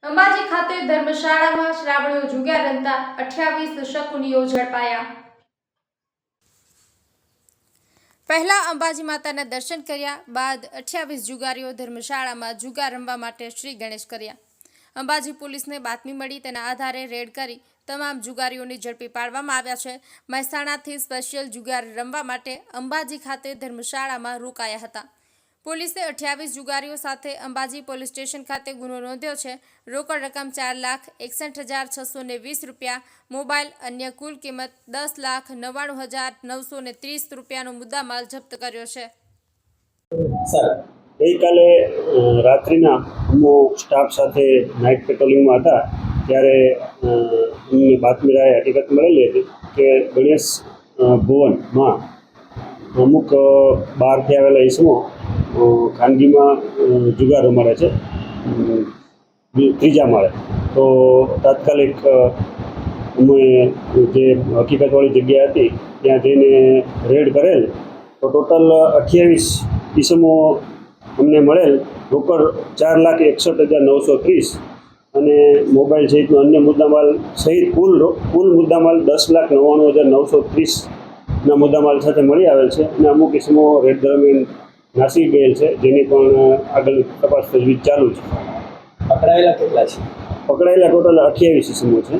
અંબાજી ખાતે ધર્મશાળામાં શ્રાવણીઓ જુગાર રમતા 28 શકુનીઓ ઝડપાયા। પહેલા અંબાજી માતાના દર્શન કર્યા બાદ 28 જુગારીઓ ધર્મશાળામાં જુગાર રમવા માટે શ્રી ગણેશ કર્યા। અંબાજી પોલીસને બાતમી મળી તેના આધારે રેડ કરી તમામ જુગારીઓને ઝડપી પાડવામાં આવ્યા છે। મહેસાણાથી સ્પેશિયલ જુગાર રમવા માટે અંબાજી ખાતે ધર્મશાળામાં રોકાયા હતા। પોલીસે 28 જુગારીઓ સાથે અંબાજી પોલીસ સ્ટેશન ખાતે ગુનો નોંધ્યો છે। રોકડ રકમ 4,61,620 રૂપિયા, મોબાઈલ અન્ય કુલ કિંમત 10,99,930 રૂપિયાનો મુદ્દામાલ જપ્ત કર્યો છે। ગઈકાલે રાત્રિના અમુક સ્ટાફ સાથે નાઇટ પેટ્રોલિંગમાં હતા ત્યારે અમને બાતમી રાહે હકીકત મળેલી હતી કે ગણેશ ભુવનમાં અમુક બહારથી આવેલા ઈસમો ખાનગીમાં જુગાર રમાડે છે ત્રીજા માળે। તો તાત્કાલિક અમે જે હકીકતવાળી જગ્યા હતી ત્યાં જઈને રેડ કરેલ તો ટોટલ 28 ઈસમો અમને મળેલ। રોકડ 4,61,930 અને મોબાઈલ સહિતનો અન્ય મુદ્દામાલ સહિત કુલ મુદ્દામાલ 10,99,930ના મુદ્દામાલ સાથે મળી આવેલ છે અને અમુક ઈસમો રેડ દરમિયાન નાસી ગયેલ છે, જેની પણ આગળ તપાસ તજવીજ ચાલુ છે। પકડાયેલા કેટલા છે? પકડાયેલા ટોટલ 28 ઈસમો છે।